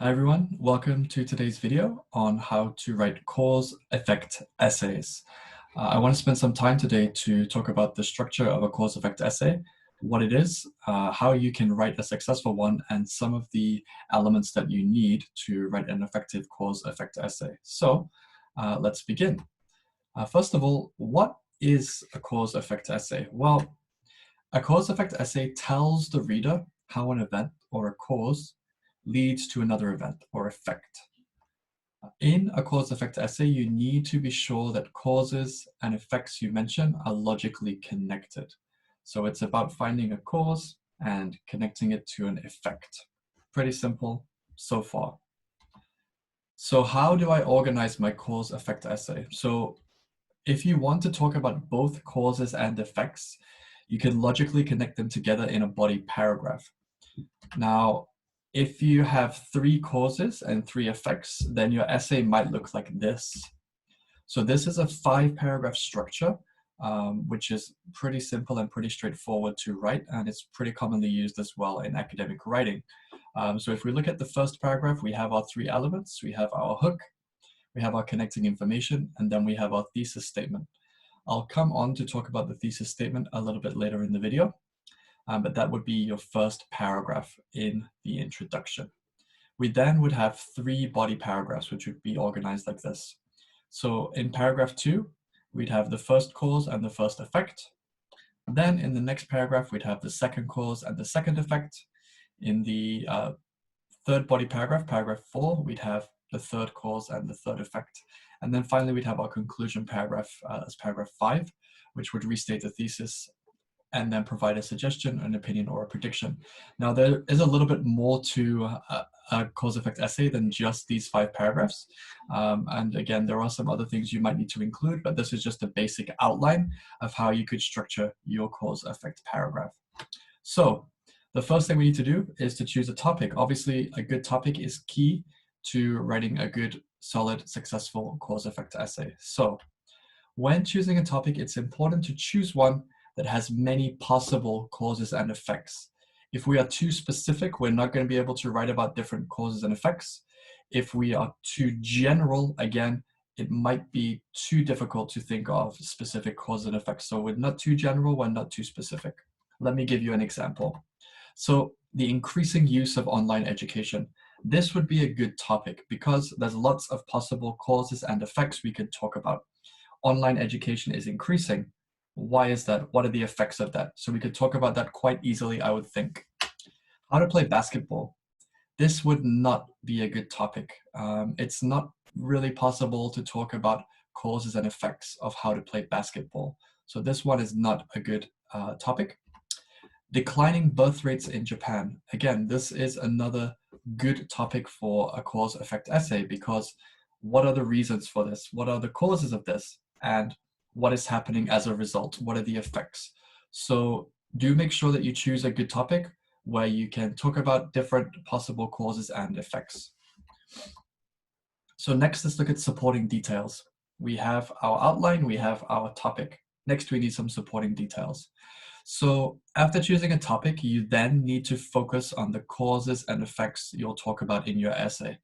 Hi everyone, welcome to today's video on how to write cause-effect essays. I want to spend some time today to talk about the structure of a cause-effect essay, what it is, how you can write a successful one, and some of the elements that you need to write an effective cause-effect essay. So let's begin. First of all, what is a cause-effect essay? Well, a cause-effect essay tells the reader how an event or a cause leads to another event or effect. In a cause-effect essay, you need to be sure that causes and effects you mention are logically connected. So it's about finding a cause and connecting it to an effect. Pretty simple so far. So how do I organize my cause-effect essay? So if you want to talk about both causes and effects, you can logically connect them together in a body paragraph. Now, if you have 3 causes and 3 effects, then your essay might look like this. So this is a 5-paragraph structure, which is pretty simple and pretty straightforward to write, and it's pretty commonly used as well in academic writing. So if we look at the first paragraph, we have our 3 elements. We have our hook, we have our connecting information, and then we have our thesis statement. I'll come on to talk about the thesis statement a little bit later in the video. But that would be your first paragraph in the introduction. We then would have 3 body paragraphs, which would be organized like this. So in paragraph 2, we'd have the first cause and the first effect. Then in the next paragraph, we'd have the second cause and the second effect. In the third body paragraph, paragraph 4, we'd have the third cause and the third effect. And then finally, we'd have our conclusion paragraph as paragraph 5, which would restate the thesis and then provide a suggestion, an opinion, or a prediction. Now, there is a little bit more to a cause-effect essay than just these 5 paragraphs. And again, there are some other things you might need to include, but this is just a basic outline of how you could structure your cause-effect paragraph. So the first thing we need to do is to choose a topic. Obviously, a good topic is key to writing a good, solid, successful cause-effect essay. So when choosing a topic, it's important to choose one that has many possible causes and effects. If we are too specific, we're not going to be able to write about different causes and effects. If we are too general, again, it might be too difficult to think of specific causes and effects. So we're not too general, we're not too specific. Let me give you an example. So the increasing use of online education. This would be a good topic because there's lots of possible causes and effects we could talk about. Online education is increasing. Why is that? What are the effects of that? So we could talk about that quite easily, I would think. How to play basketball. This would not be a good topic. It's not really possible to talk about causes and effects of how to play basketball. So this one is not a good topic. Declining birth rates in Japan. Again, this is another good topic for a cause-effect essay because what are the reasons for this? What are the causes of this? And what is happening as a result? What are the effects? So do make sure that you choose a good topic where you can talk about different possible causes and effects. So next, let's look at supporting details. We have our outline, we have our topic. Next, we need some supporting details. So after choosing a topic, you then need to focus on the causes and effects you'll talk about in your essay.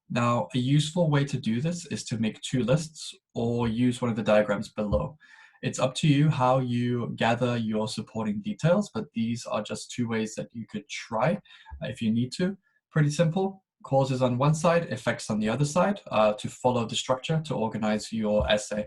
Now, a useful way to do this is to make 2 lists or use one of the diagrams below. It's up to you how you gather your supporting details, but these are just 2 ways that you could try if you need to. Pretty simple. Causes on one side, effects on the other side to follow the structure to organize your essay.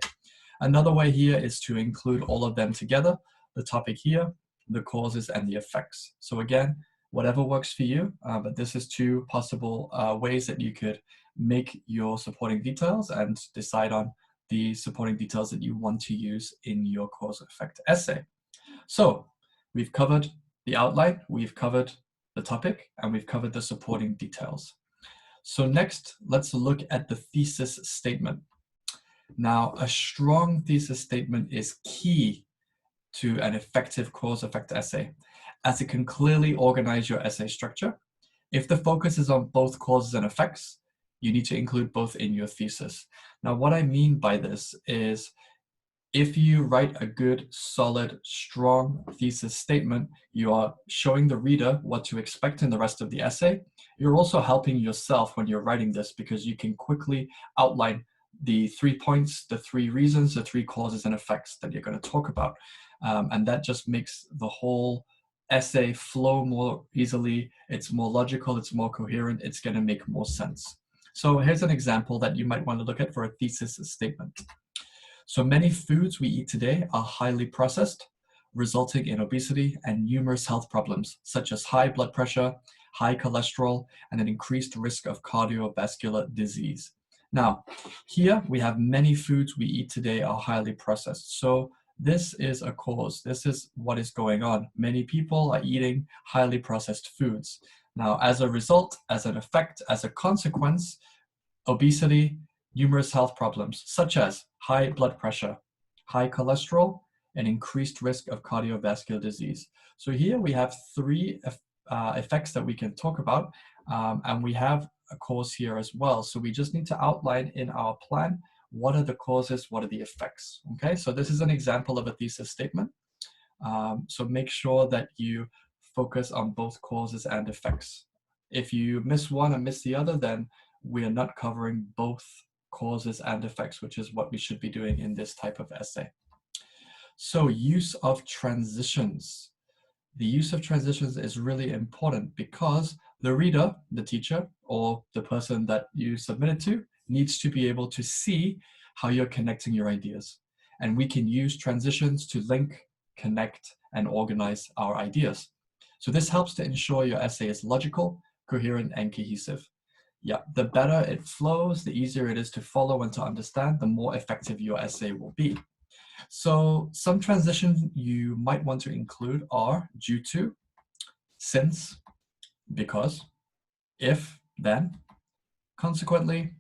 Another way here is to include all of them together, the topic here, the causes and the effects. So again, whatever works for you, but this is 2 possible ways that you could make your supporting details and decide on the supporting details that you want to use in your cause-effect essay. So we've covered the outline, we've covered the topic, and we've covered the supporting details. So next, let's look at the thesis statement. Now, a strong thesis statement is key to an effective cause-effect essay, as it can clearly organize your essay structure. If the focus is on both causes and effects, you need to include both in your thesis. Now, what I mean by this is if you write a good, solid, strong thesis statement, you are showing the reader what to expect in the rest of the essay. You're also helping yourself when you're writing this because you can quickly outline the 3 points, the 3 reasons, the 3 causes and effects that you're going to talk about. And that just makes the whole essay flow more easily. It's more logical, it's more coherent, it's going to make more sense. So here's an example that you might want to look at for a thesis statement. So many foods we eat today are highly processed, resulting in obesity and numerous health problems, such as high blood pressure, high cholesterol, and an increased risk of cardiovascular disease. Now, here we have many foods we eat today are highly processed. So this is a cause. This is what is going on. Many people are eating highly processed foods. Now, as a result, as an effect, as a consequence, obesity, numerous health problems, such as high blood pressure, high cholesterol, and increased risk of cardiovascular disease. So here we have 3 effects that we can talk about, and we have a cause here as well. So we just need to outline in our plan, what are the causes, what are the effects, okay? So this is an example of a thesis statement. So make sure that you focus on both causes and effects. If you miss one and miss the other, then we are not covering both causes and effects, which is what we should be doing in this type of essay. So use of transitions. The use of transitions is really important because the reader, the teacher, or the person that you submit it to needs to be able to see how you're connecting your ideas. And we can use transitions to link, connect, and organize our ideas. So this helps to ensure your essay is logical, coherent, and cohesive. Yeah, the better it flows, the easier it is to follow and to understand, the more effective your essay will be. So some transitions you might want to include are due to, since, because, if, then, consequently,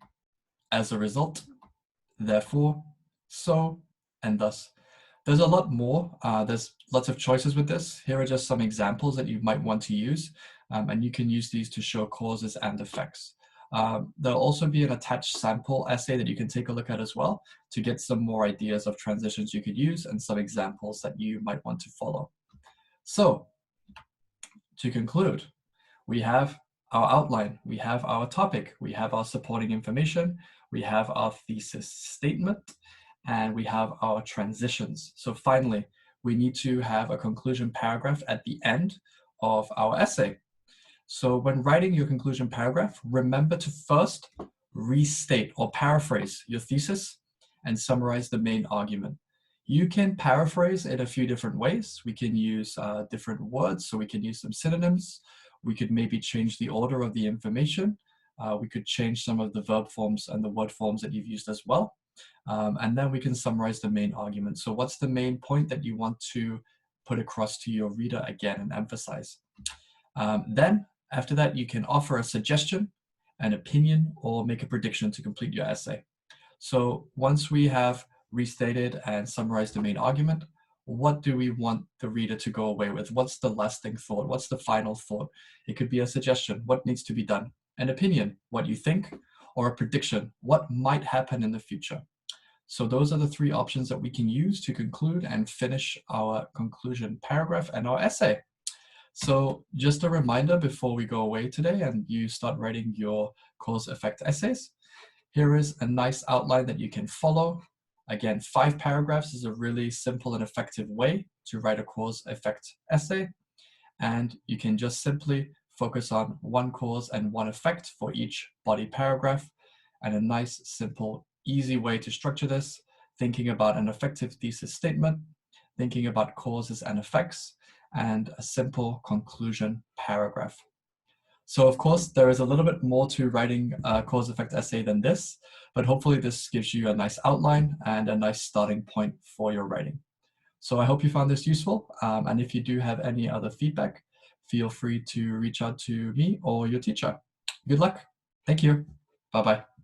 as a result, therefore, so, and thus. There's a lot more. There's lots of choices with this. Here are just some examples that you might want to use, and you can use these to show causes and effects. There'll also be an attached sample essay that you can take a look at as well to get some more ideas of transitions you could use and some examples that you might want to follow. So, to conclude, we have our outline, we have our topic, we have our supporting information, we have our thesis statement, and we have our transitions. So finally, we need to have a conclusion paragraph at the end of our essay. So when writing your conclusion paragraph, remember to first restate or paraphrase your thesis and summarize the main argument. You can paraphrase in a few different ways. We can use different words, so we can use some synonyms. We could maybe change the order of the information. We could change some of the verb forms and the word forms that you've used as well. And then we can summarize the main argument. So what's the main point that you want to put across to your reader again and emphasize? Then after that, you can offer a suggestion, an opinion, or make a prediction to complete your essay. So once we have restated and summarized the main argument, what do we want the reader to go away with? What's the lasting thought? What's the final thought? It could be a suggestion, what needs to be done? An opinion, what you think, or a prediction, what might happen in the future. So those are the 3 options that we can use to conclude and finish our conclusion paragraph and our essay. So just a reminder before we go away today and you start writing your cause effect essays, here is a nice outline that you can follow. Again, 5 paragraphs is a really simple and effective way to write a cause effect essay. And you can just simply focus on 1 cause and 1 effect for each body paragraph, and a nice, simple, easy way to structure this, thinking about an effective thesis statement, thinking about causes and effects, and a simple conclusion paragraph. So of course, there is a little bit more to writing a cause effect essay than this, but hopefully this gives you a nice outline and a nice starting point for your writing. So I hope you found this useful, and if you do have any other feedback, feel free to reach out to me or your teacher. Good luck. Thank you. Bye-bye.